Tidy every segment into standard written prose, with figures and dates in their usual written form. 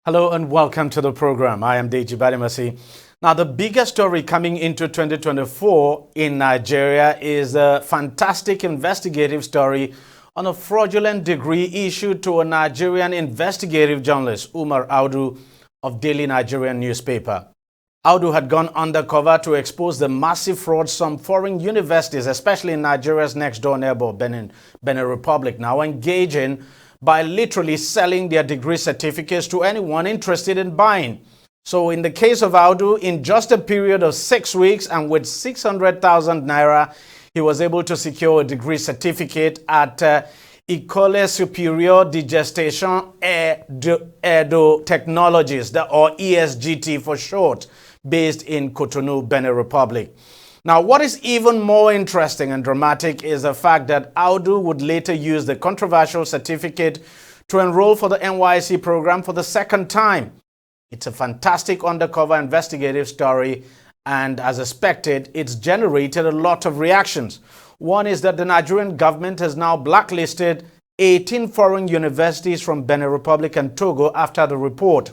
Hello and welcome to the program. I am Deji360. Now, the biggest story coming into 2024 in Nigeria is a fantastic investigative story on a fraudulent degree issued to a Nigerian investigative journalist, Umar Audu, of Daily Nigerian newspaper. Audu had gone undercover to expose the massive fraud some foreign universities, especially in Nigeria's next-door neighbor, Benin Republic, now engage in by literally selling their degree certificates to anyone interested in buying. So in the case of Audu, in just a period of 6 weeks and with 600,000 naira, he was able to secure a degree certificate at École Supérieure de Gestion et de Technologies, or ESGT for short, based in Cotonou, Benin Republic. Now, what is even more interesting and dramatic is the fact that Audu would later use the controversial certificate to enroll for the NYSC program for the second time. It's a fantastic undercover investigative story, and as expected, it's generated a lot of reactions. One is that the Nigerian government has now blacklisted 18 foreign universities from Benin Republic and Togo after the report.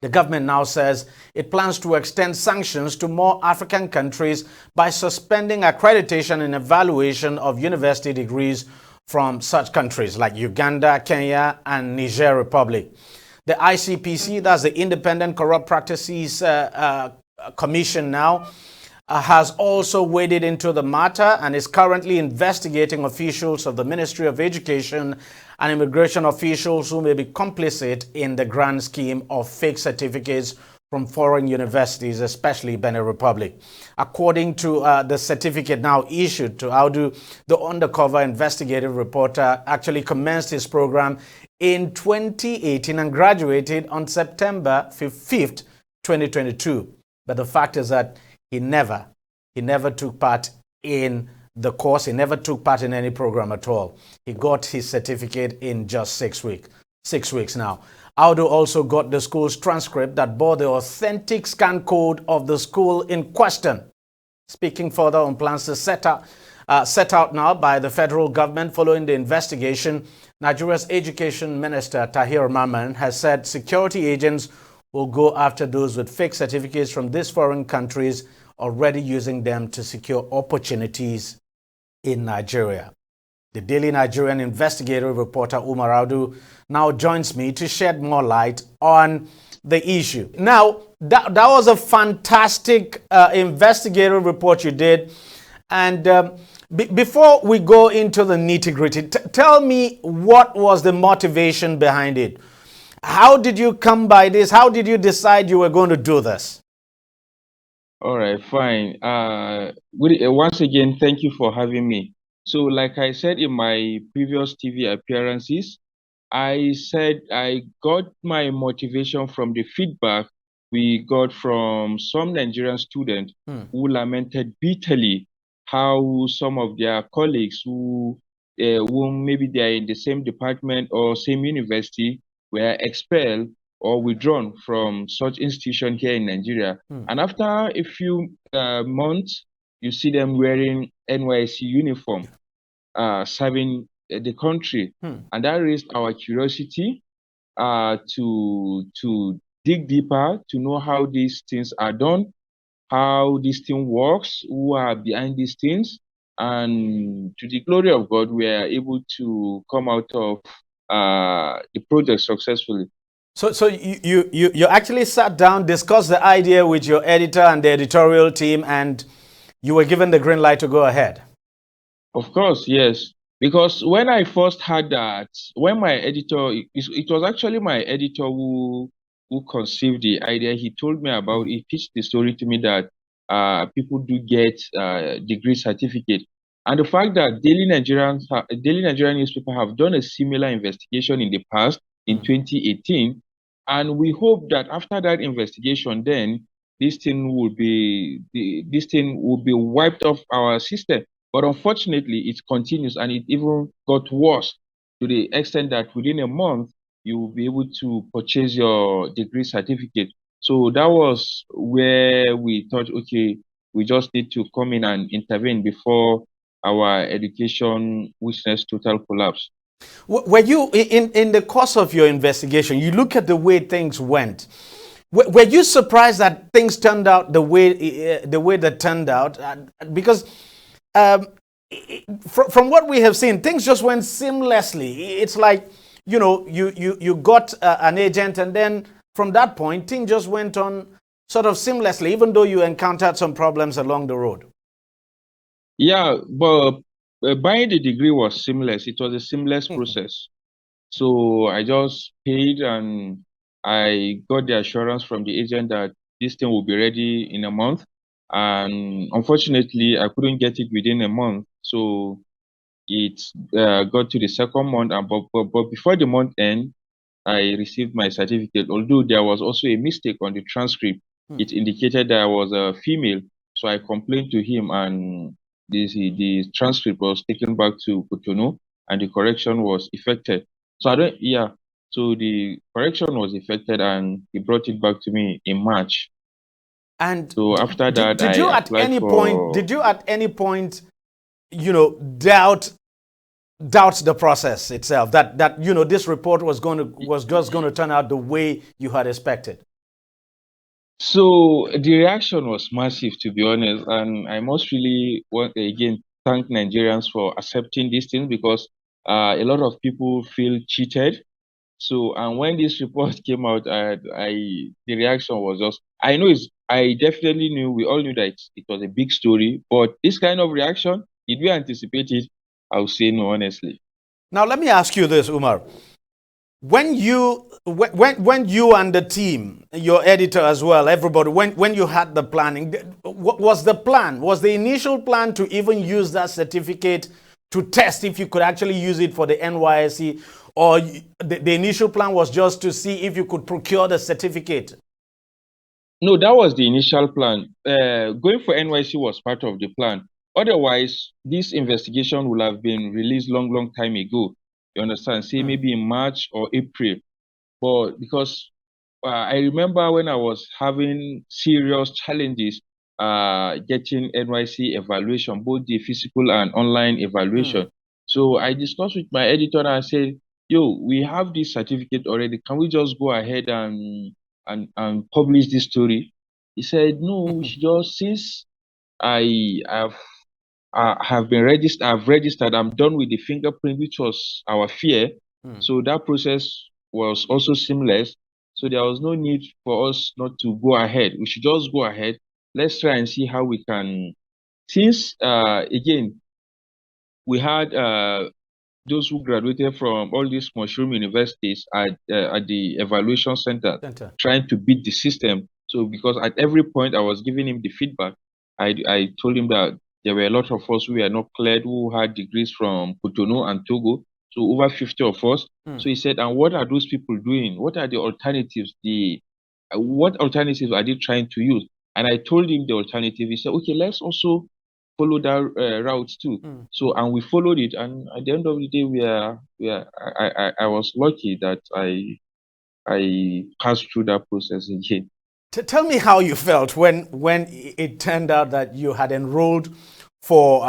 The government now says it plans to extend sanctions to more African countries by suspending accreditation and evaluation of university degrees from such countries like Uganda, Kenya, and Niger Republic. The ICPC, that's the Independent Corrupt Practices Commission now, has also waded into the matter and is currently investigating officials of the Ministry of Education and immigration officials who may be complicit in the grand scheme of fake certificates from foreign universities, especially Benin Republic. According to the certificate now issued to Audu, the undercover investigative reporter actually commenced his program in 2018 and graduated on September 5th, 2022. But the fact is that he never took part in the course. He never took part in any program at all. He got his certificate in just 6 weeks. 6 weeks now. Audu also got the school's transcript that bore the authentic scan code of the school in question. Speaking further on plans to set out now by the federal government following the investigation, Nigeria's Education Minister Tahir Mamman has said security agents will go after those with fake certificates from these foreign countries, already using them to secure opportunities in Nigeria. The Daily Nigerian investigative reporter Umar Audu now joins me to shed more light on the issue. Now, that was a fantastic investigative report you did. And before we go into the nitty-gritty, tell me, what was the motivation behind it? How did you come by this? How did you decide you were going to do this? All right, fine. Once again, thank you for having me. So, like I said in my previous TV appearances, I said I got my motivation from the feedback we got from some Nigerian students who lamented bitterly how some of their colleagues who maybe they are in the same department or same university were expelled or withdrawn from such institution here in Nigeria. And after a few months, you see them wearing NYSC uniform, serving the country. And that raised our curiosity to dig deeper, to know how these things are done, how this thing works, who are behind these things. And to the glory of God, we are able to come out of the project successfully. So you actually sat down, discussed the idea with your editor and the editorial team, and you were given the green light to go ahead. Of course, yes. Because when I first heard that, when my editor, it was actually my editor who conceived the idea. He told me about, he pitched the story to me that people do get degree certificate. And the fact that Daily Nigerian newspaper have done a similar investigation in the past, in 2018, and we hope that after that investigation, then this thing will be wiped off our system. But unfortunately, it continues, and it even got worse to the extent that within a month, you will be able to purchase your degree certificate. So that was where we thought, okay, we just need to come in and intervene before our education witnessed total collapse. Were you in the course of your investigation? You look at the way things went. Were you surprised that things turned out the way that turned out? Because um, from what we have seen, things just went seamlessly. It's like you got an agent, and then from that point, things just went on sort of seamlessly, even though you encountered some problems along the road. Yeah, but buying the degree was seamless. It was a seamless process. So I just paid and I got the assurance from the agent that this thing will be ready in a month. And unfortunately, I couldn't get it within a month. So it got to the second month, and but before the month end, I received my certificate. Although there was also a mistake on the transcript, it indicated that I was a female. So I complained to him, and the transcript was taken back to Cotonou, and the correction was effected. So I don't, yeah. So the correction was effected, and he brought it back to me in March. And So after that, did I you at applied any point for. doubt the process itself, that this report was just going to turn out the way you had expected? So the reaction was massive, to be honest, and I must really want again thank Nigerians for accepting these things, because a lot of people feel cheated. So, and when this report came out, the reaction was just, I definitely knew, we all knew that it was a big story, but this kind of reaction, did we anticipate it? I would say no, honestly. Now let me ask you this, Umar. When you and the team, your editor as well, everybody, when you had the planning, what was the plan? Was the initial plan to even use that certificate to test if you could actually use it for the NYSC, or the initial plan was just to see if you could procure the certificate? No, that was the initial plan. Going for NYC was part of the plan. Otherwise, this investigation would have been released long time ago. You understand? Say maybe in March or April. But because I remember when I was having serious challenges getting NYC evaluation, both the physical and online evaluation. So I discussed with my editor and I said, yo, we have this certificate already. Can we just go ahead and publish this story? He said, no, we should just, since I have been registered, I've registered, I'm done with the fingerprint, which was our fear. So that process was also seamless. So there was no need for us not to go ahead. We should just go ahead. Let's try and see how we can, since again, we had those who graduated from all these mushroom universities at the evaluation center trying to beat the system. So because at every point I was giving him the feedback, I told him that there were a lot of us who were not cleared, who had degrees from Cotonou and Togo, so over 50 of us. So he said, and what are those people doing? What are the alternatives? What alternatives are they trying to use? And I told him the alternative. He said, okay, let's also follow that route too. So, and we followed it, and at the end of the day, I was lucky that I passed through that process again. Tell me how you felt when it turned out that you had enrolled for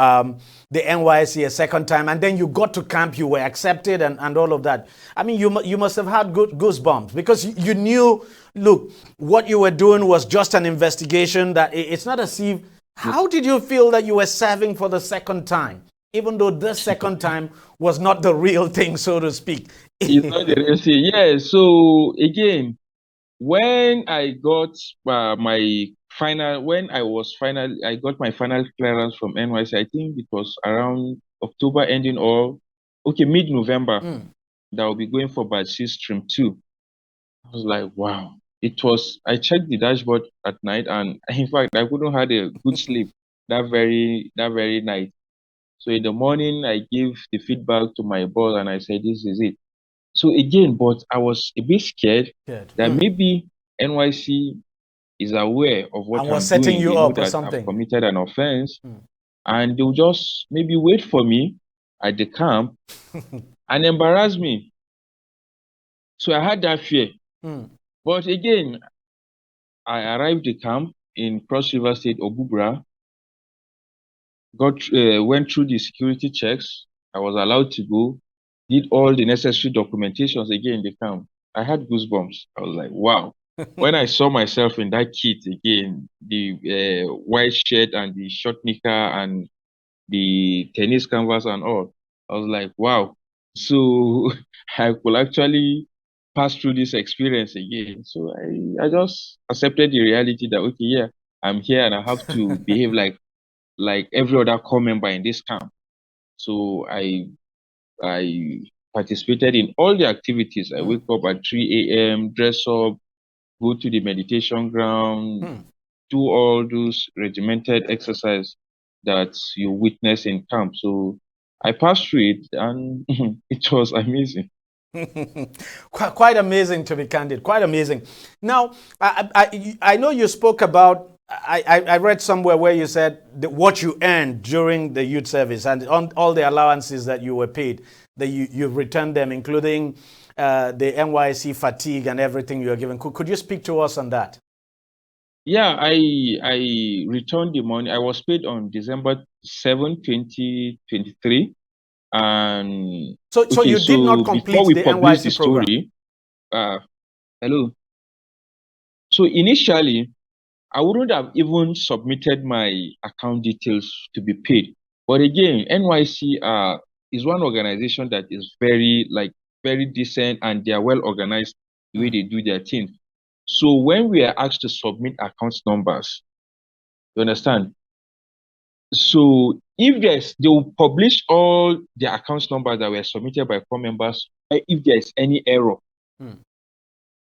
the NYSC a second time, and then you got to camp, you were accepted, and all of that. I mean, you must have had goosebumps, because you knew, look, what you were doing was just an investigation, that it's not as if. How did you feel that you were serving for the second time, even though the second time was not the real thing, so to speak? It's not the real thing. Yeah. So again, when I got I got my final clearance from NYC. I think it was around October ending, or okay, mid-November, that I'll be going for batch 6 stream 2. I was like, wow. I checked the dashboard at night, and in fact, I couldn't have a good sleep that very night. So in the morning, I gave the feedback to my boss and I said, this is it. So again, but I was a bit scared Good. that maybe NYC is aware of what And was I'm setting doing. you They know up or that I've something. committed an offense, and they'll just maybe wait for me at the camp and embarrass me. So I had that fear. But again, I arrived at camp in Cross River State, Obubra, went through the security checks. I was allowed to go. did all the necessary documentations again in the camp. I had goosebumps. I was like, wow. When I saw myself in that kit again, the white shirt and the short knicker and the tennis canvas and all, I was like, wow. So I could actually pass through this experience again. So I just accepted the reality that, okay, yeah, I'm here and I have to behave like every other core member in this camp. So I participated in all the activities. I wake up at 3 a.m., dress up, go to the meditation ground, do all those regimented exercise that you witness in camp. So I passed through it and it was amazing. Quite amazing, to be candid. Quite amazing. Now, I know you spoke about. I read somewhere where you said that what you earned during the youth service and on all the allowances that you were paid, that you returned them, including the NYC fatigue and everything you were given. Could you speak to us on that? Yeah, I returned the money. I was paid on December 7, 2023. And So okay, you did so not before complete we the published the NYC program. story, uh, hello. So initially, I wouldn't have even submitted my account details to be paid. But again, NYC is one organization that is very decent and they are well organized the way they do their thing. So when we are asked to submit account numbers, you understand? So if they will publish all the account numbers that were submitted by core members, if there's any error.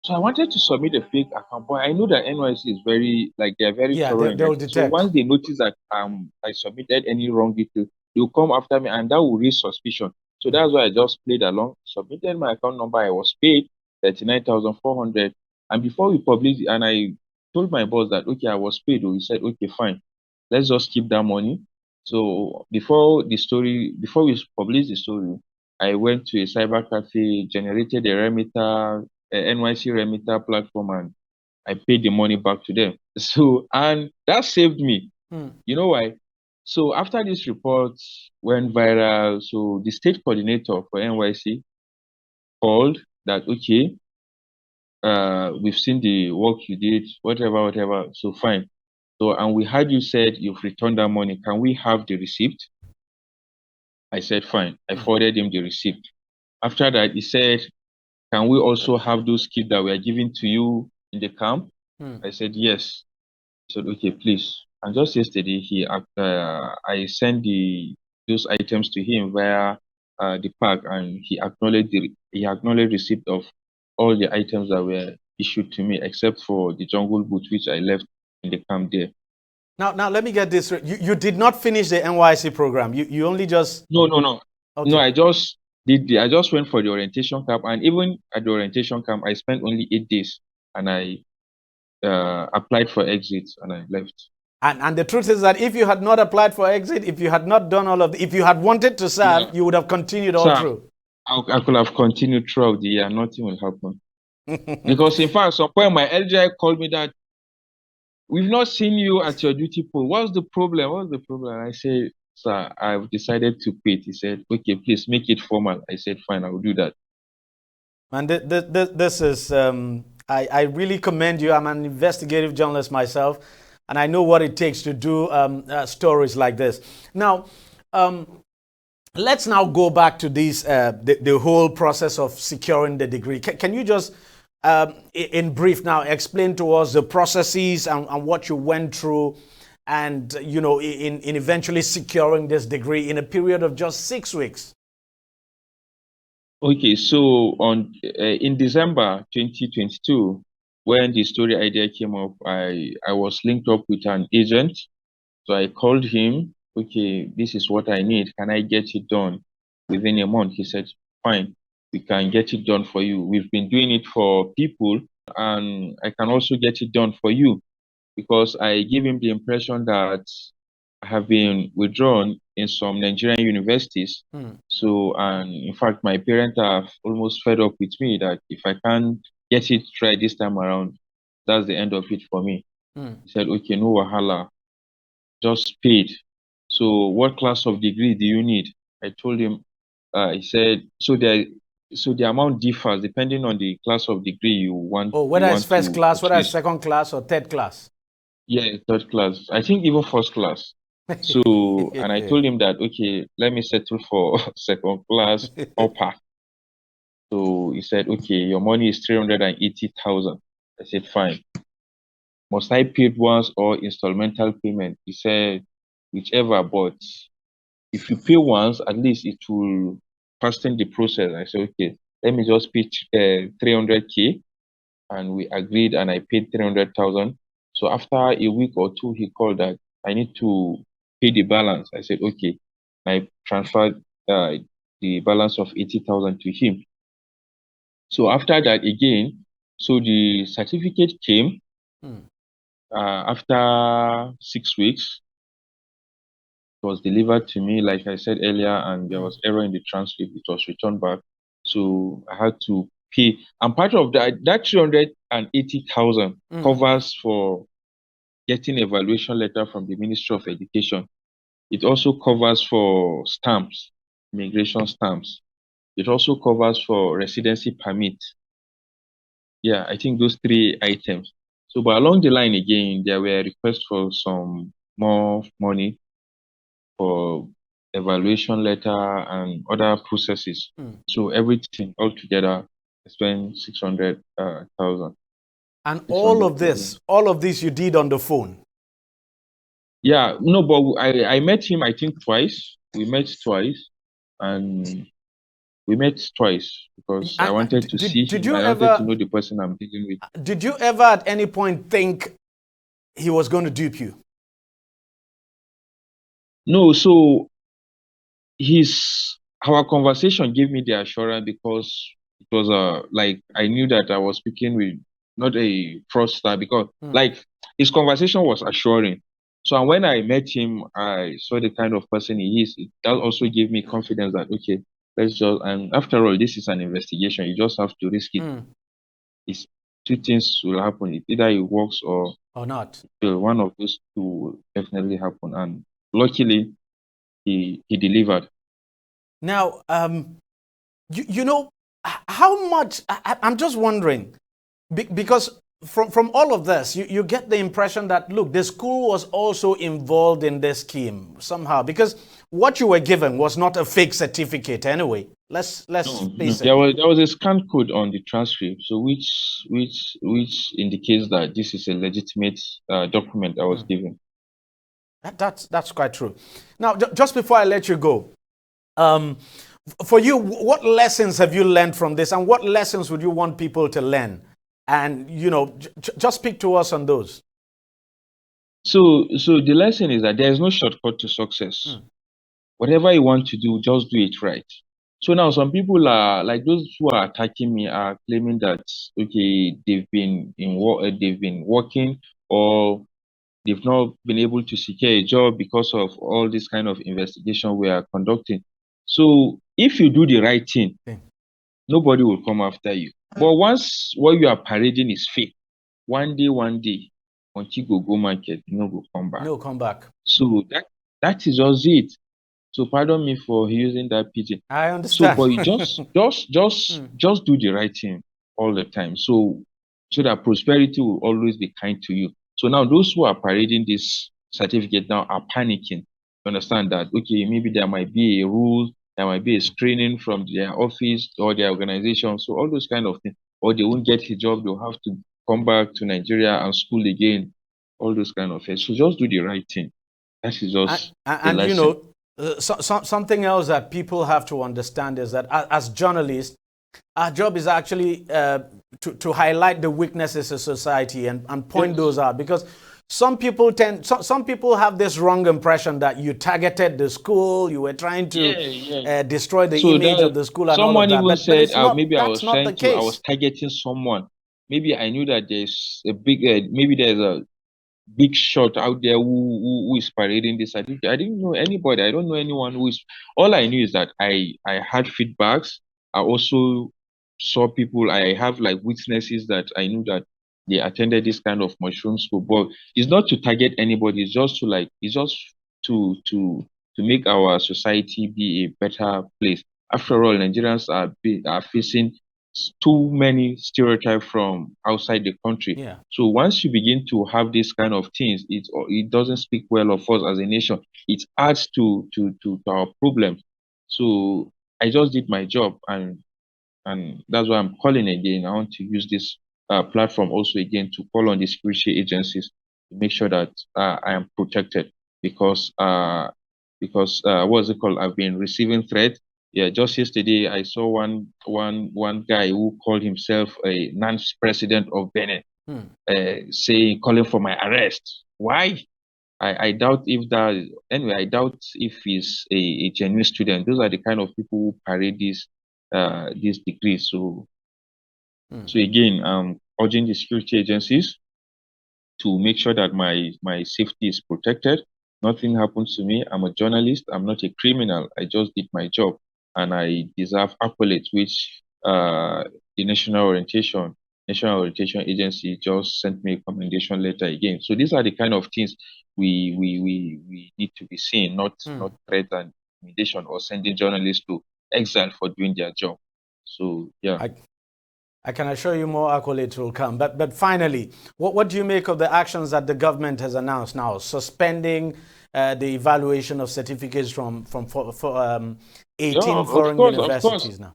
So I wanted to submit a fake account, but I know that NYC is they're very Yeah, thorough in they their will thing. So detect. once they notice that I submitted any wrong detail, they'll come after me and that will raise suspicion. So that's why I just played along, submitted my account number, I was paid 39,400. And before we published it, and I told my boss that okay, I was paid. He said, okay, fine, let's just keep that money. So before we published the story, I went to a cyber cafe, generated a remitter, NYC remitter platform, and I paid the money back to them. So, and that saved me. You know why? So after this report went viral, so the state coordinator for NYC called that, okay, we've seen the work you did, whatever. So fine. So, and we heard you said you've returned that money. Can we have the receipt? I said, fine. I forwarded him the receipt. After that, he said, can we also have those kits that were given to you in the camp? I said, yes. He said, okay, please. And just yesterday, I sent those items to him via the park, and he acknowledged receipt of all the items that were issued to me, except for the jungle boot which I left in the camp there. Now let me get this straight. You did not finish the NYC program. You only just No. okay. No, I just went for the orientation camp, and even at the orientation camp, I spent only 8 days, and I applied for exit and I left. And the truth is that if you had not applied for exit, if you had not done all of if you had wanted to serve, Yeah, you would have continued all so through. I could have continued throughout the year. Nothing will happen. Because in fact, at some point my LGI called me that we've not seen you at your duty post. What's the problem? What's the problem? I said, sir, I've decided to quit. He said, okay, please make it formal. I said, fine, I will do that. And this is I really commend you. I'm an investigative journalist myself, and I know what it takes to do stories like this. Now, let's now go back to the whole process of securing the degree. Can you just, in brief now, explain to us the processes and what you went through and, in eventually securing this degree in a period of just 6 weeks? Okay, so in December 2022, when the story idea came up, I was linked up with an agent. So I called him, okay, this is what I need. Can I get it done within a month? He said, fine, we can get it done for you. We've been doing it for people, and I can also get it done for you, because I gave him the impression that I have been withdrawn in some Nigerian universities. So, and in fact, my parents are almost fed up with me that if I can't get it right this time around, that's the end of it for me. He said, okay, no wahala, just paid. So what class of degree do you need? I told him he said, so the amount differs depending on the class of degree you want Oh, whether it's first to class, whether it's purchase. second class or third class. Yeah, third class. I think even first class. So, and I told him that, okay, let me settle for second class upper. So he said, okay, your money is 380,000. I said, fine. Must I pay it once or installmental payment? He said, whichever, but if you pay once, at least it will fasten the process. I said, okay, let me just pay 300K. And we agreed and I paid 300,000. So after a week or two, he called that I need to pay the balance. I said, okay. I transferred the balance of 80,000 to him. So after that again, so the certificate came after 6 weeks. It was delivered to me, like I said earlier, and there was error in the transcript. It was returned back. So I had to pay. And part of that 380,000 covers for getting evaluation letter from the Ministry of Education. It also covers for stamps, immigration stamps. It also covers for residency permit. Yeah, I think those three items. So, but along the line again, there were requests for some more money for evaluation letter and other processes. So everything altogether, I spent 600,000. And all of this you did on the phone. Yeah, no, but I met him, I think twice. We met twice, and we met twice because I wanted to see Did him. you I wanted to ever know the person I'm dealing with. did you ever at any point think he was going to dupe you? No, so our conversation gave me the assurance because it was like I knew that I was speaking with not a fraudster because like his conversation was assuring. So and when I met him, I saw the kind of person he is. That also gave me confidence that okay, let's just, and after all, this is an investigation. You just have to risk it. It's two things will happen. Either it works or not. one of those two will definitely happen. And luckily he delivered. Now, you know, how much, I'm just wondering, because from all of this, you get the impression that, look, the school was also involved in this scheme somehow, because what you were given was not a fake certificate anyway. Let's face it. There was a scan code on the transcript, so which indicates that this is a legitimate document I was given. That's quite true. Now, just before I let you go, for you, what lessons have you learned from this, and what lessons would you want people to learn? And just speak to us on those. So the lesson is that there is no shortcut to success. Whatever you want to do, just do it right. So now some people are like those who are attacking me are claiming that okay, they've been working, or they've not been able to secure a job because of all this kind of investigation we are conducting. So if you do the right thing, nobody will come after you. But once what you are parading is fake, one day, until you go market, go come back. No, come back. So that is just it. So pardon me for using that pidgin. I understand. So, but you just do the right thing all the time. So that prosperity will always be kind to you. So now those who are parading this certificate now are panicking. You understand that, okay, maybe there might be a rule, there might be a screening from their office or their organization. So all those kind of things, or they won't get a job, they'll have to come back to Nigeria and school again. All those kind of things. So just do the right thing. That is just the lesson. Something else that people have to understand is that as journalists, our job is actually to highlight the weaknesses of society and point those out, because some people have this wrong impression that you targeted the school, you were trying to destroy the image of the school and all of that. Someone even said, maybe I was I was targeting someone. Maybe I knew that there's a big, maybe there's a big shot out there who is parading this. I didn't know anybody. I don't know anyone who is. All I knew is that I had feedbacks. I also saw people. I have like witnesses that I knew that they attended this kind of mushroom school. But it's not to target anybody. It's just to make our society be a better place. After all, Nigerians are facing too many stereotypes from outside the country. Yeah. So once you begin to have these kind of things, it doesn't speak well of us as a nation. It adds to our problems. So I just did my job, and that's why I'm calling again. I want to use this platform also again to call on the security agencies to make sure that I am protected because what's it called? I've been receiving threats. Yeah, just yesterday I saw one guy who called himself a non-president of Benin, Hmm. saying calling for my arrest. Why? I doubt if that anyway, I doubt if he's a genuine student. Those are the kind of people who parade these degrees. Hmm. So again, I'm urging the security agencies to make sure that my safety is protected. Nothing happens to me. I'm a journalist. I'm not a criminal. I just did my job, and I deserve accolades, which the National Orientation Agency just sent me a commendation letter again. So these are the kind of things we need to be seeing, not Hmm. threat and intimidation or sending journalists to exile for doing their job. So yeah. I can assure you more accolades will come. But finally, what do you make of the actions that the government has announced now, suspending the evaluation of certificates from 18 Of foreign course, of course. universities now?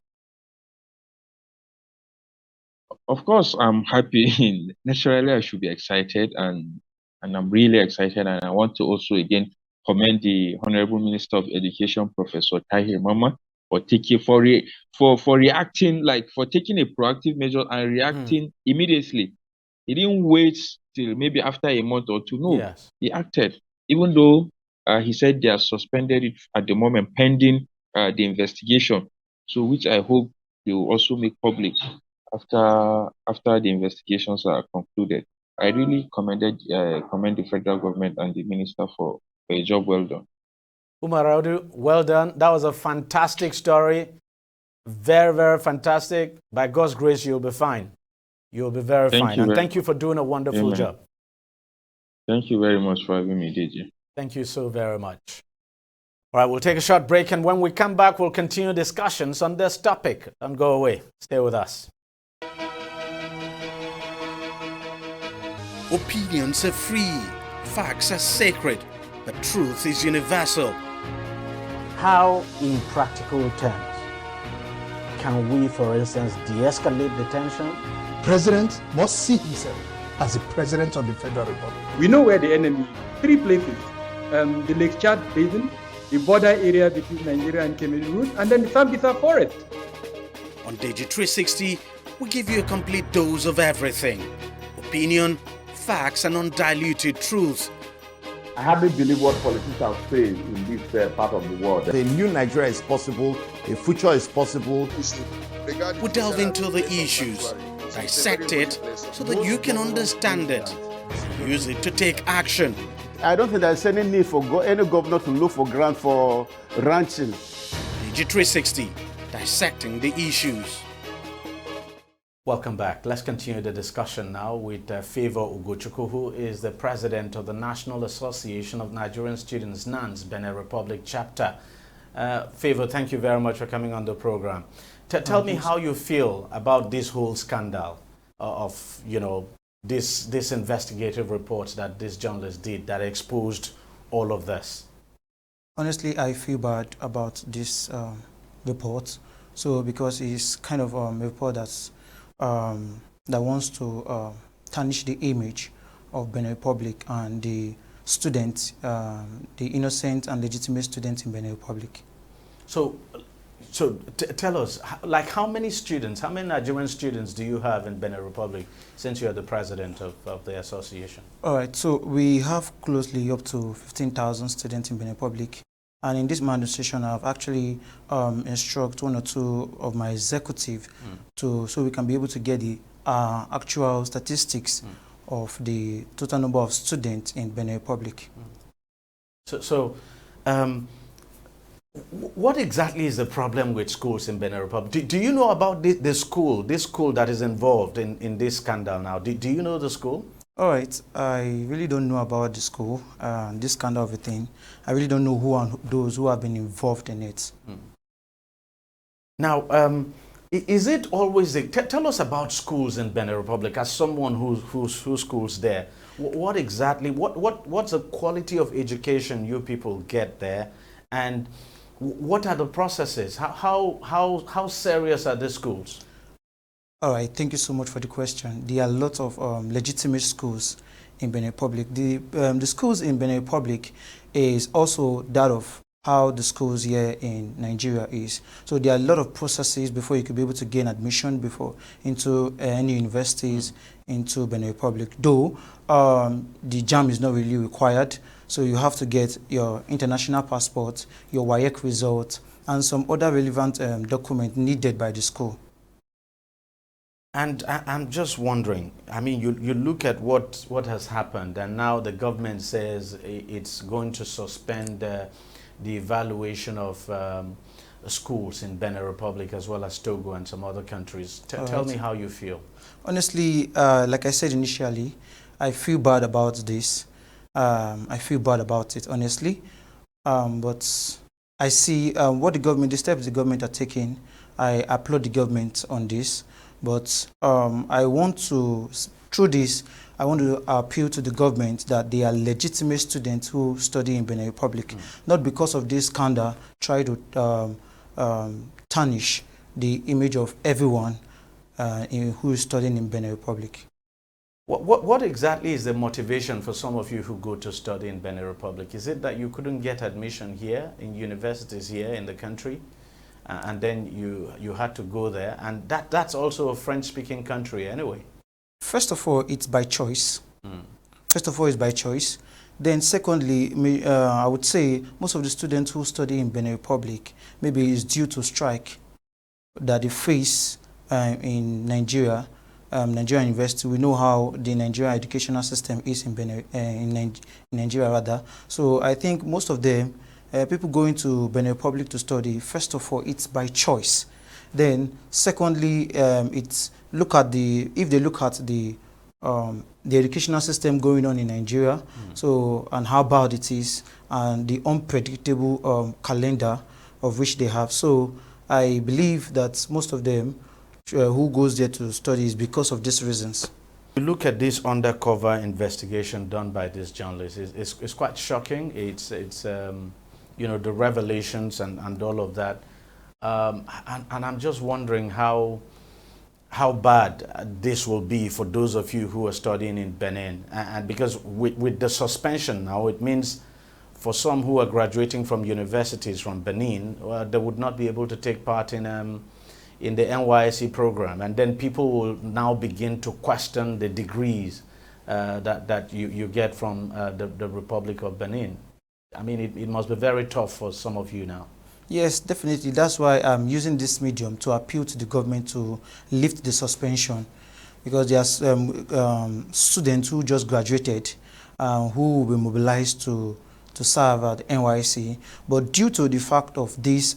Of course, I'm happy. Naturally, I should be excited, and I'm really excited. And I want to also again commend the Honorable Minister of Education, Professor Tahir Mama, for taking for reacting, like for taking a proactive measure and Hmm. reacting immediately. He didn't wait till maybe after a month or two. No, Yes. he acted, even though he said they are suspended it at the moment pending the investigation. So, which I hope they will also make public after the investigations are concluded. I really commend the federal government and the minister for a job well done. Umar Audu, well done. That was a fantastic story. Very, very fantastic. By God's grace, you'll be fine. You'll be very Thank fine. you And very thank you much. for doing a wonderful Amen. job. Thank you very much for having me, Deji. Thank you so very much. All right, we'll take a short break, and when we come back, we'll continue discussions on this topic. Don't go away. Stay with us. Opinions are free, facts are sacred, but truth is universal. How, in practical terms, can we, for instance, de-escalate the tension? President must see himself as the president of the Federal Republic. We know where the enemy is. 3 places. The Lake Chad Basin, the border area between Nigeria and Cameroon, and then the Sambisa Forest. On Deji360, we give you a complete dose of everything. Opinion, facts, and undiluted truth. I hardly believe what politicians say in this part of the world. A new Nigeria is possible, a future is possible. We delve into the issues, dissect it so that you can understand it, use it to take action. I don't think there's any need for any governor to look for grant for ranching. Deji360, dissecting the issues. Welcome back. Let's continue the discussion now with Favor Ugochukwu, who is the president of the National Association of Nigerian Students, NANS, Benin Republic chapter. Favor, thank you very much for coming on the program. Tell me how you feel about this whole scandal of, this investigative reports that this journalist did that exposed all of this. Honestly, I feel bad about this report. So because it's kind of a report that's that wants to tarnish the image of Benin Republic and the students, the innocent and legitimate students in Benin Republic. So tell us, like how many Nigerian students do you have in Benin Republic since you are the president of the association? All right, so we have closely up to 15,000 students in Benin Republic. And in this administration, I've actually instructed 1 or 2 of my executive so we can be able to get the actual statistics of the total number of students in Benin Republic. What exactly is the problem with schools in Benin Republic? Do you know about this school that is involved in this scandal now? Do you know the school? All right, I really don't know about the school, this kind of a thing. I really don't know who are those who have been involved in it. Now, is it always tell us about schools in Benin Republic as someone who schools there. What exactly, what's the quality of education you people get there, and what are the processes? How serious are the schools? All right, thank you so much for the question. There are lots of legitimate schools in Benin Republic. The schools in Benin Republic is also that of how the schools here in Nigeria is. So there are a lot of processes before you could be able to gain admission into any universities into Benin Republic. Though the JAM is not really required, so you have to get your international passport, your WAEC result, and some other relevant document needed by the school. And I'm just wondering, I mean, you look at what has happened, and now the government says it's going to suspend the evaluation of schools in Benin Republic as well as Togo and some other countries. Tell me how you feel. Honestly, like I said initially, I feel bad about this. I feel bad about it, honestly. But I see the steps the government are taking. I applaud the government on this. But I want to, through this, I want to appeal to the government that they are legitimate students who study in Benin Republic, not because of this scandal try to tarnish the image of everyone who is studying in Benin Republic. What exactly is the motivation for some of you who go to study in Benin Republic? Is it that you couldn't get admission here in universities here in the country? And then you had to go there, and that's also a French-speaking country anyway. First of all, it's by choice. First of all, it's by choice. Then secondly, I would say most of the students who study in Benin Republic, maybe it's due to strike that they face in Nigeria, Nigerian University. We know how the Nigerian educational system is in Nigeria rather. So I think most of them, people going to Benin Republic to study, first of all, it's by choice. Then, secondly, if they look at the educational system going on in Nigeria, and how bad it is, and the unpredictable calendar of which they have. So I believe that most of them who goes there to study is because of these reasons. You look at this undercover investigation done by this journalist. It's quite shocking. It's you know, the revelations and all of that. And I'm just wondering how bad this will be for those of you who are studying in Benin. And because with the suspension now, it means for some who are graduating from universities from Benin, they would not be able to take part in the NYSC program. And then people will now begin to question the degrees that you get from the Republic of Benin. I mean, it must be very tough for some of you now. Yes, definitely. That's why I'm using this medium to appeal to the government to lift the suspension, because there are students who just graduated who will be mobilized to serve at NYSC. But due to the fact of this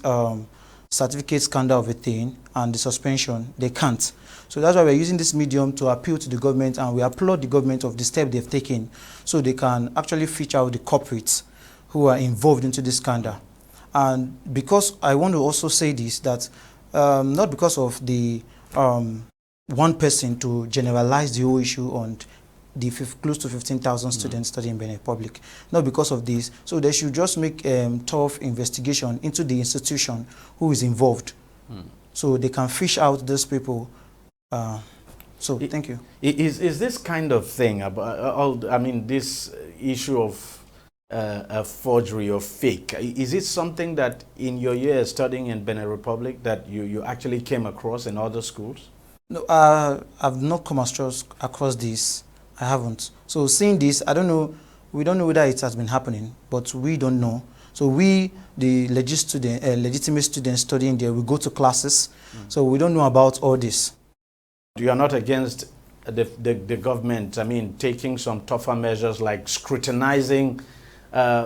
certificate scandal of a thing and the suspension, they can't. So that's why we're using this medium to appeal to the government, and we applaud the government of the step they've taken so they can actually feature out the culprits who are involved into this scandal. And because I want to also say this, that not because of the one person to generalize the whole issue on the close to 15,000 students studying in Benin Republic, not because of this. So they should just make tough investigation into the institution who is involved, so they can fish out those people. Thank you. Is this kind of thing about I mean, this issue of a forgery or fake, is it something that in your years studying in Benin Republic that you actually came across in other schools? No, I've not come across this. I haven't. So seeing this, I don't know, we don't know whether it has been happening, but we don't know. So we, the legitimate students studying there, we go to classes, so we don't know about all this. You are not against the government, I mean, taking some tougher measures like scrutinizing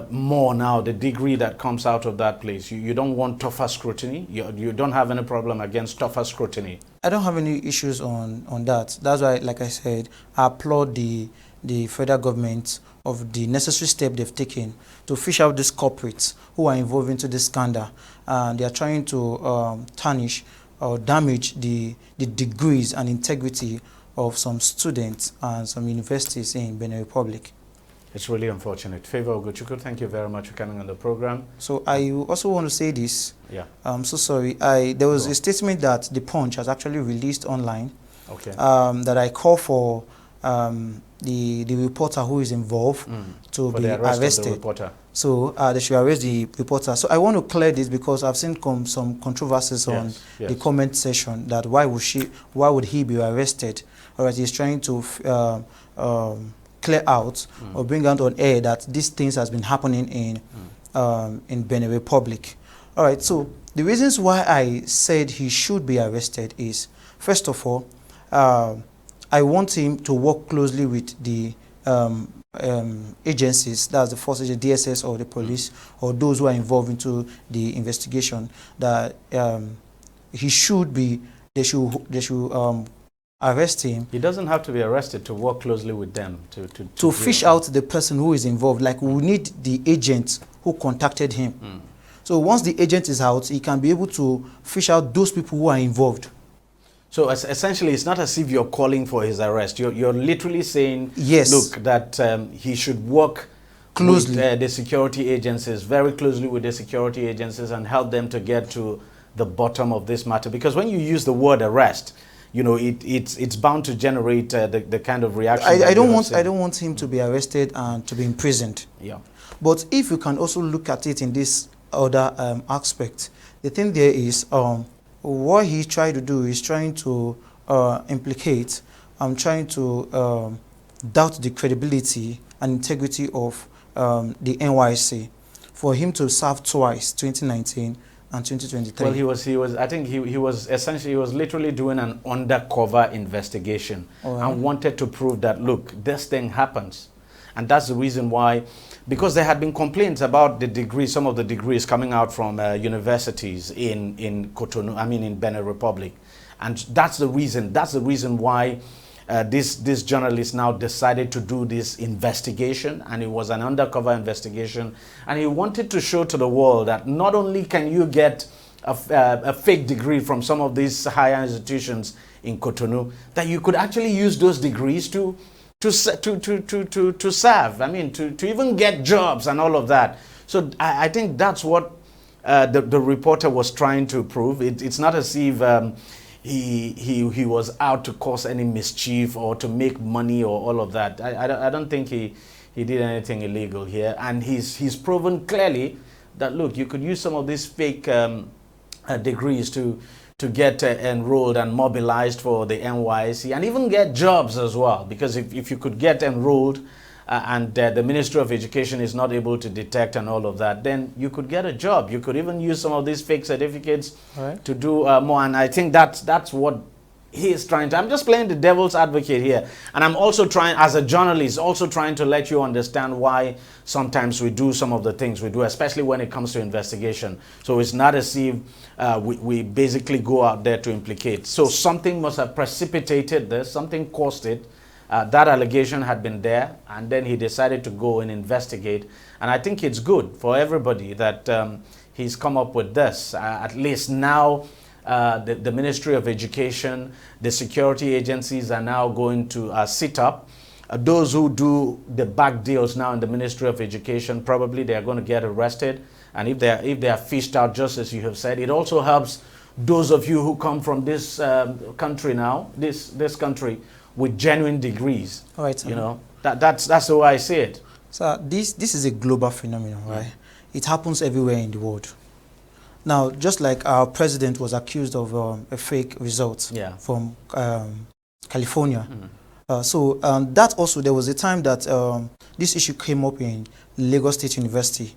more now the degree that comes out of that place? You don't want tougher scrutiny? You don't have any problem against tougher scrutiny? I don't have any issues on that. That's why, like I said, I applaud the federal government the necessary step they've taken to fish out these culprits who are involved into this scandal, and they are trying to tarnish or damage the degrees and integrity of some students and some universities in Benin Republic. It's really unfortunate. Favor Ogochukwu, thank you very much for coming on the program. So I also want to say this. Yeah. I'm so sorry. There was a statement that the Punch has actually released online. Okay. That I call for the reporter who is involved to be arrested. The reporter. So they should arrest the reporter. So I want to clear this because I've seen some controversies on the comment section that why would he be arrested? All right, he's trying to clear out or bring out on air that these things has been happening in Benin Republic. All right, so the reasons why I said he should be arrested is, first of all, I want him to work closely with the agencies, that's the force agent, DSS or the police, or those who are involved into the investigation, that they should arrest him. He doesn't have to be arrested to work closely with them. To fish out the person who is involved. Like, we need the agent who contacted him. So once the agent is out, he can be able to fish out those people who are involved. So essentially, it's not as if you're calling for his arrest. You're literally saying, yes, look, that he should work closely with the security agencies, very closely with the security agencies, and help them to get to the bottom of this matter. Because when you use the word arrest, you know, it's bound to generate the kind of reaction. I don't want him to be arrested and to be imprisoned. Yeah. But if you can also look at it in this other aspect, the thing there is, what he tried to do is trying to implicate, trying to doubt the credibility and integrity of the NYC for him to serve twice, 2019 and 2023. Well, I think he was literally doing an undercover investigation and wanted to prove that, look, this thing happens. And that's the reason why, because there had been complaints about the degrees, some of the degrees coming out from universities in Cotonou, in Benin Republic. And that's the reason why this journalist now decided to do this investigation, and it was an undercover investigation. And he wanted to show to the world that not only can you get a fake degree from some of these higher institutions in Cotonou, that you could actually use those degrees to serve, to even get jobs and all of that. So I think that's what the reporter was trying to prove. It's not as if he was out to cause any mischief or to make money or all of that. I don't think he did anything illegal here, and he's proven clearly that, look, you could use some of these fake degrees to get enrolled and mobilized for the NYC and even get jobs as well. Because if you could get enrolled and the Ministry of Education is not able to detect and all of that, then you could get a job. You could even use some of these fake certificates to do more. And I think that's what he is trying to. I'm just playing the devil's advocate here. And I'm also trying, as a journalist, to let you understand why sometimes we do some of the things we do, especially when it comes to investigation. So it's not as if we basically go out there to implicate. So something must have precipitated this, something caused it. That allegation had been there, and then he decided to go and investigate. And I think it's good for everybody that he's come up with this. At least now, the Ministry of Education, the security agencies are now going to sit up. Those who do the back deals now in the Ministry of Education, probably they are going to get arrested. And if they are fished out, just as you have said, it also helps those of you who come from this country now, this country, with genuine degrees. All right, you know, that's the way I see it. So this is a global phenomenon, right? It happens everywhere in the world. Now, just like our president was accused of a fake result from California. That also, there was a time that this issue came up in Lagos State University,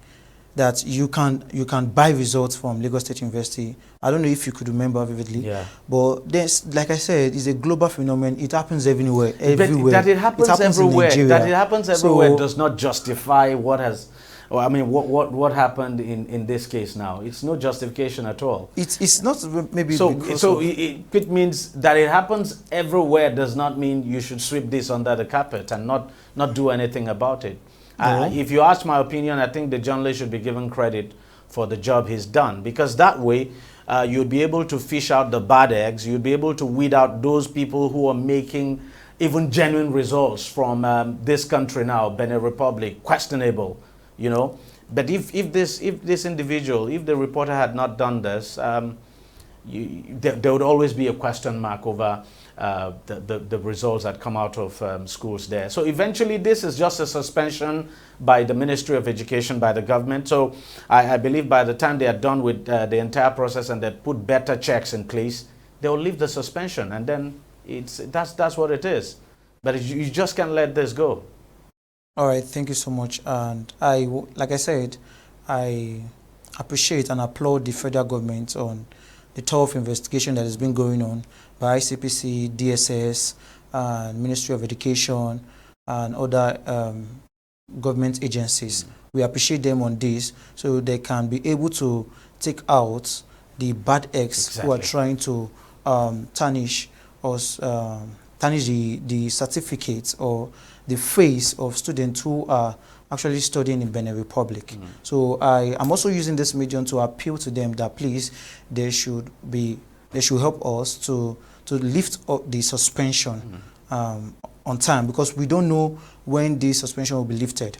that you can buy results from Lagos State University. I don't know if you could remember vividly. Yeah. But there's, like I said, it's a global phenomenon. It happens everywhere. But that it happens everywhere. That it happens everywhere does not justify what has. Well, I mean, what happened in this case now? It's no justification at all. It's not maybe. So it means that it happens everywhere does not mean you should sweep this under the carpet and not do anything about it. If you ask my opinion, I think the journalist should be given credit for the job he's done, because that way you'd be able to fish out the bad eggs. You'd be able to weed out those people who are making even genuine results from this country now, Benin Republic, questionable, you know. But if this individual, if the reporter had not done this, there would always be a question mark over the results that come out of schools there. So eventually this is just a suspension by the Ministry of Education, by the government. So I believe by the time they are done with the entire process and they put better checks in place, they'll leave the suspension, and then that's what it is. But you just can't let this go. All right, thank you so much. And like I said, I appreciate and applaud the federal government on the tough investigation that has been going on by ICPC, DSS, and Ministry of Education, and other government agencies. We appreciate them on this, so they can be able to take out the bad eggs who are trying to tarnish us, tarnish the certificates or the face of students who are actually studying in Benin Republic. So I am also using this medium to appeal to them that please, they should help us to lift up the suspension on time, because we don't know when the suspension will be lifted.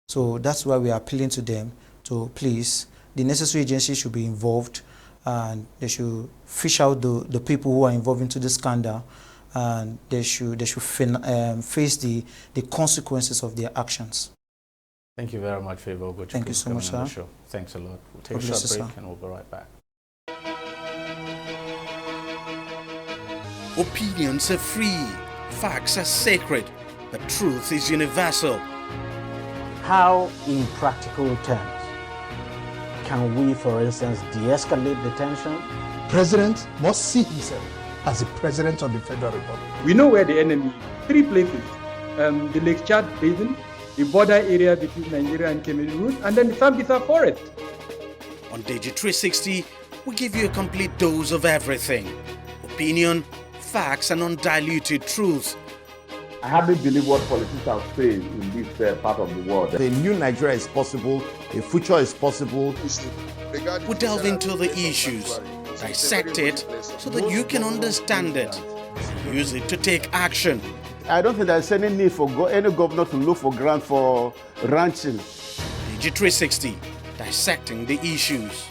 So that's why we are appealing to them to please, the necessary agencies should be involved, and they should fish out the people who are involved into this scandal, and they should face the consequences of their actions. Thank you very much, Favor. Thank you so much, sir. Thanks a lot. We'll take a short break and we'll be right back. Opinions are free, facts are sacred, but truth is universal. How, in practical terms, can we, for instance, de-escalate the tension? President must see himself as the president of the Federal Republic. We know where the enemy is. 3 places. The Lake Chad Basin, the border area between Nigeria and Cameroon, and then the Sambisa Forest. On Deji360, we give you a complete dose of everything. Opinion, facts, and undiluted truth. I hardly believe what politicians say in this part of the world. A new Nigeria is possible, a future is possible. We delve into the issues, dissect it so that you can understand it, use it to take action. I don't think there's any need for any governor to look for grant for ranching. Deji360, dissecting the issues.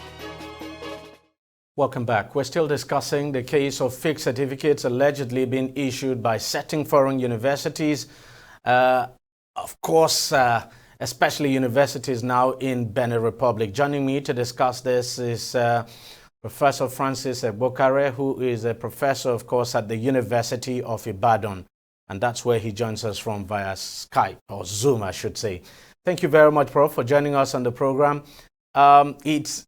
Welcome back. We're still discussing the case of fake certificates allegedly being issued by certain foreign universities. Of course, especially universities now in Benin Republic. Joining me to discuss this is Professor Francis Egbokare, who is a professor, of course, at the University of Ibadan. And that's where he joins us from via Skype, or Zoom, I should say. Thank you very much, Prof, for joining us on the program. It's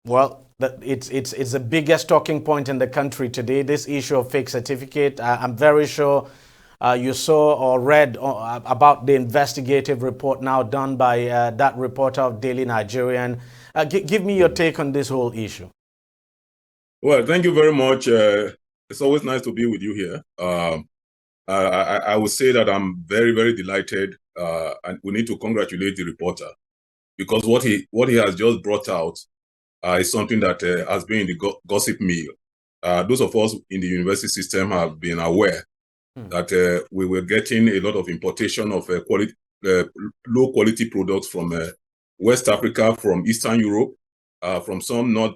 the biggest talking point in the country today, this issue of fake certificate. I'm very sure you saw or read about the investigative report now done by that reporter of Daily Nigerian. Give me your take on this whole issue. Well, thank you very much. It's always nice to be with you here. I would say that I'm very, very delighted, and we need to congratulate the reporter, because what he has just brought out is something that has been in the gossip mill. Those of us in the university system have been aware that we were getting a lot of importation of low quality products from West Africa, from Eastern Europe, from some North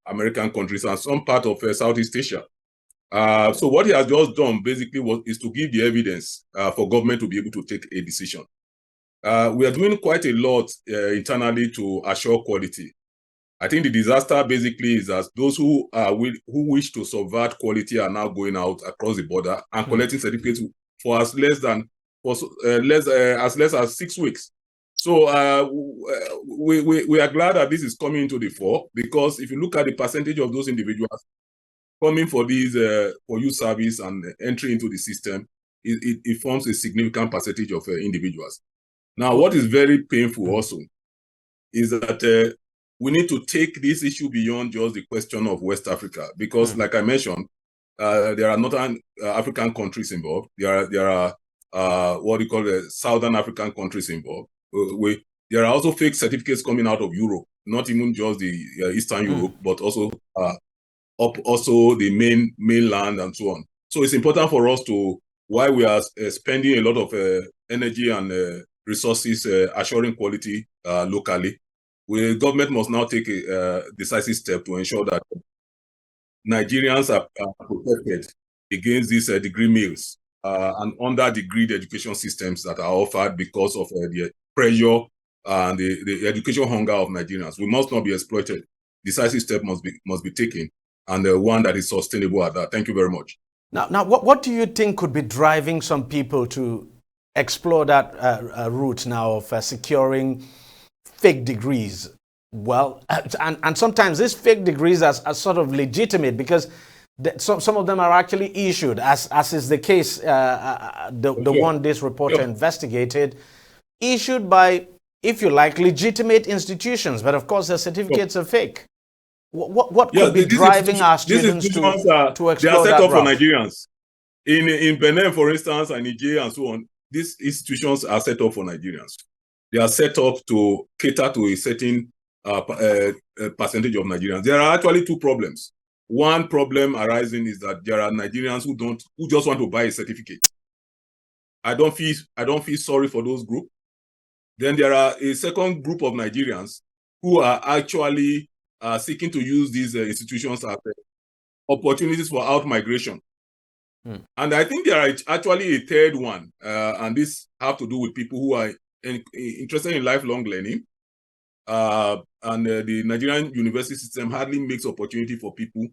American countries, and some part of Southeast Asia. So what he has just done basically is to give the evidence for government to be able to take a decision. We are doing quite a lot internally to assure quality. I think the disaster basically is that those who wish to subvert quality are now going out across the border and collecting certificates for as less as 6 weeks. So we are glad that this is coming into the fore, because if you look at the percentage of those individuals coming for these for youth service and entry into the system, it forms a significant percentage of individuals. Now, what is very painful also is that we need to take this issue beyond just the question of West Africa, because like I mentioned, there are Northern African countries involved. There are what you call the Southern African countries involved. There are also fake certificates coming out of Europe, not even just the Eastern Europe, but also also the mainland and so on. So it's important for us to, while we are spending a lot of energy and resources assuring quality locally, government must now take a decisive step to ensure that Nigerians are protected against these degree mills and under-degreed education systems that are offered because of the pressure and the education hunger of Nigerians. We must not be exploited. Decisive step must be taken, and one that is sustainable at that. Thank you very much. Now, what do you think could be driving some people to explore that route now of securing fake degrees? Well, and sometimes these fake degrees are sort of legitimate because some of them are actually issued, as is the case, the one this reporter investigated, issued by, if you like, legitimate institutions, but of course the certificates are fake. What could be driving our students to explore that? They are set up for route? Nigerians. In Benin, for instance, and Nigeria and so on, these institutions are set up for Nigerians. They are set up to cater to a certain percentage of Nigerians. There are actually two problems. One problem arising is that there are Nigerians who just want to buy a certificate. I don't feel sorry for those groups. Then there are a second group of Nigerians who are actually seeking to use these institutions as opportunities for out-migration. And I think there are actually a third one, and this have to do with people who are interested in lifelong learning. And the Nigerian university system hardly makes opportunity for people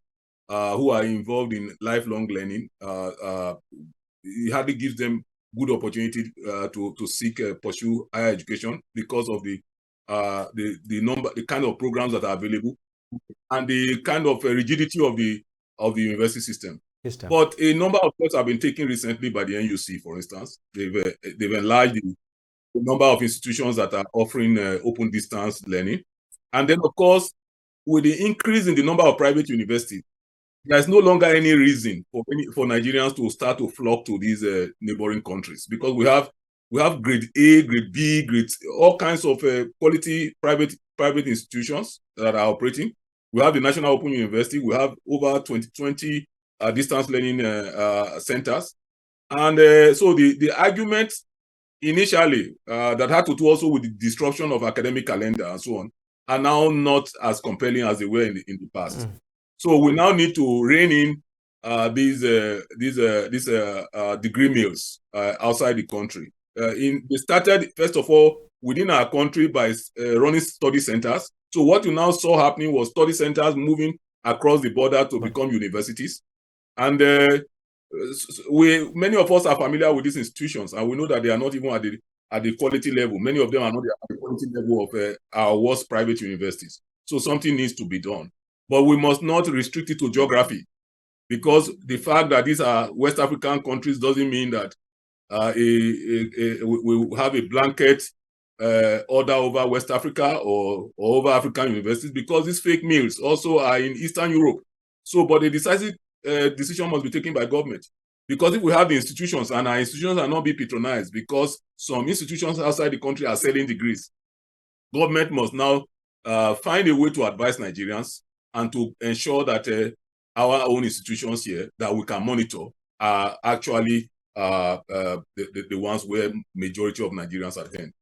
who are involved in lifelong learning. It hardly gives them good opportunity to seek pursue higher education because of the kind of programs that are available and the kind of rigidity of the university system. But a number of steps have been taken recently by the NUC, for instance. They've enlarged the number of institutions that are offering open distance learning. And then, of course, with the increase in the number of private universities, there's no longer any reason for Nigerians to start to flock to these neighboring countries, because we have grade A, grade B, all kinds of quality private institutions that are operating. We have the National Open University. We have over 20 distance learning centers. And so the argument initially that had to do also with the disruption of academic calendar and so on are now not as compelling as they were in the past. So we now need to rein in these degree mills outside the country. They started, first of all, within our country by running study centers. So what you now saw happening was study centers moving across the border to become universities. And many of us are familiar with these institutions, and we know that they are not even at the quality level. Many of them are not at the quality level of our worst private universities. So something needs to be done. But we must not restrict it to geography, because the fact that these are West African countries doesn't mean that we have a blanket order over West Africa or over African universities, because these fake mills also are in Eastern Europe. So, but the decisive decision must be taken by government, because if we have the institutions and our institutions are not being patronized because some institutions outside the country are selling degrees, government must now find a way to advise Nigerians and to ensure that our own institutions here that we can monitor are actually the ones where majority of Nigerians attend.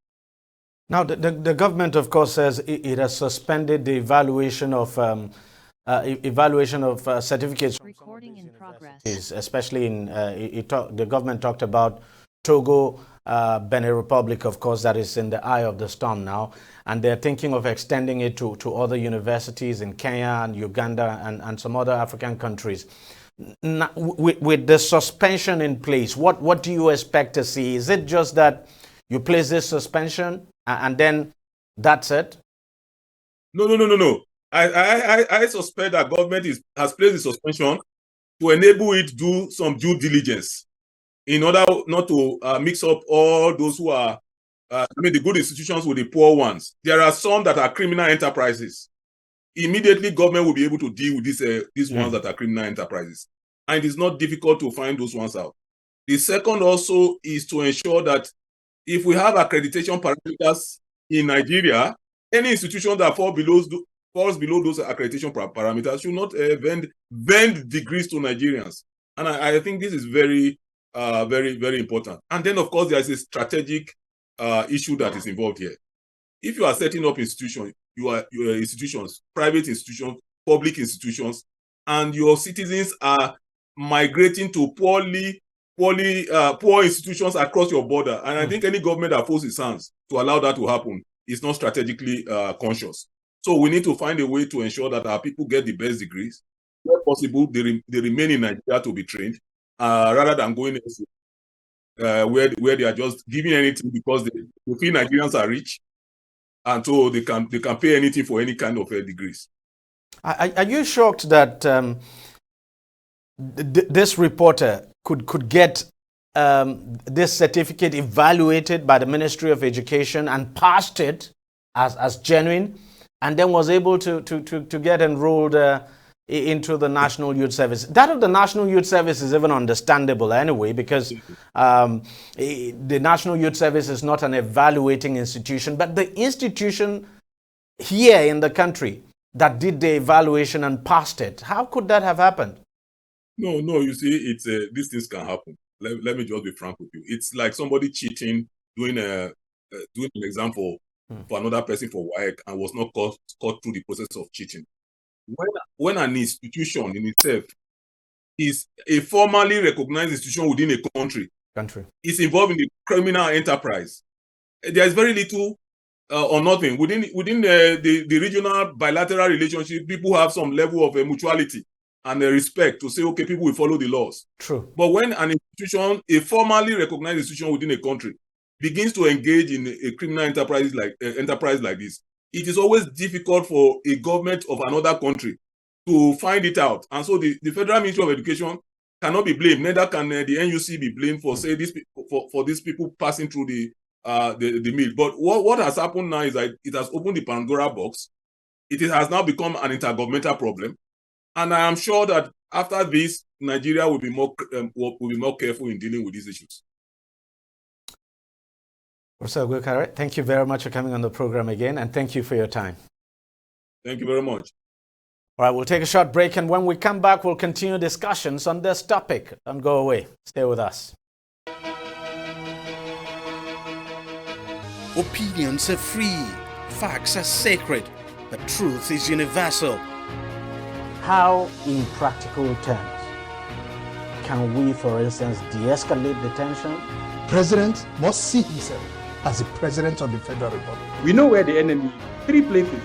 Now, the government, of course, says it has suspended the evaluation of certificates. Recording in progress. Especially in the government talked about Togo, Benin Republic, of course, that is in the eye of the storm now, and they're thinking of extending it to other universities in Kenya and Uganda and some other African countries. Now, with the suspension in place, what do you expect to see? Is it just that you place this suspension and then that's it? No. I suspect that government has placed the suspension to enable it to do some due diligence in order not to mix up all those who are, the good institutions with the poor ones. There are some that are criminal enterprises. Immediately, government will be able to deal with these ones that are criminal enterprises. And it is not difficult to find those ones out. The second also is to ensure that if we have accreditation parameters in Nigeria, any institution that falls below those accreditation parameters should not vend degrees to Nigerians. And I think this is very, very important. And then, of course, there is a strategic issue that is involved here. If you are setting up institutions, your institutions, private institutions, public institutions, and your citizens are migrating to poor institutions across your border, and I think any government that folds its hands to allow that to happen is not strategically conscious. So we need to find a way to ensure that our people get the best degrees. Where possible, they remain in Nigeria to be trained, rather than going where they are just giving anything because they feel Nigerians are rich, and so they can pay anything for any kind of degrees. Are you shocked that this reporter could get this certificate evaluated by the Ministry of Education and passed it as genuine, and then was able to get enrolled into the National Youth Service? That of the National Youth Service is even understandable anyway, because the National Youth Service is not an evaluating institution, but the institution here in the country that did the evaluation and passed it. How could that have happened? No, you see, it's these things can happen. Let me just be frank with you. It's like somebody cheating, doing an exam for another person for WAEC and was not caught through the process of cheating. When an institution in itself is a formally recognized institution within a country is involved in the criminal enterprise, there is very little or nothing within the regional bilateral relationship. People have some level of mutuality and respect to say, okay, people will follow the laws. True. But when an institution, a formally recognized institution within a country, begins to engage in a criminal enterprise like this, it is always difficult for a government of another country to find it out. And so the Federal Ministry of Education cannot be blamed. Neither can the NUC be blamed for say this for these people passing through the mill. But what has happened now is that it has opened the Pandora box. It has now become an intergovernmental problem. And I am sure that after this, Nigeria will be more careful in dealing with these issues. Professor Ogwekare, thank you very much for coming on the program again, and thank you for your time. Thank you very much. All right, we'll take a short break, and when we come back, we'll continue discussions on this topic. Don't go away. Stay with us. Opinions are free. Facts are sacred. The truth is universal. How, in practical terms, can we, for instance, de-escalate the tension? President must see himself as the president of the Federal Republic. We know where the enemy is. 3 places.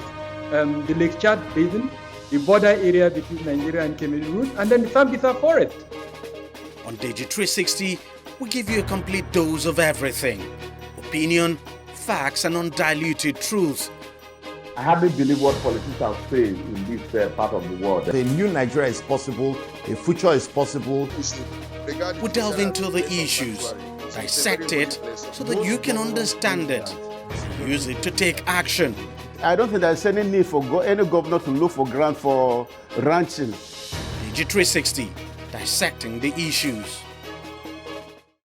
The Lake Chad Basin, the border area between Nigeria and Cameroon, and then the Sambisa Forest. On Deji360, we give you a complete dose of everything. Opinion, facts, and undiluted truth. I hardly believe what politicians say in this part of the world. A new Nigeria is possible, a future is possible. We delve into the issues, dissect it so that you can understand it, and use it to take action. I don't think there's any need for any governor to look for grant for ranching. Deji360, dissecting the issues.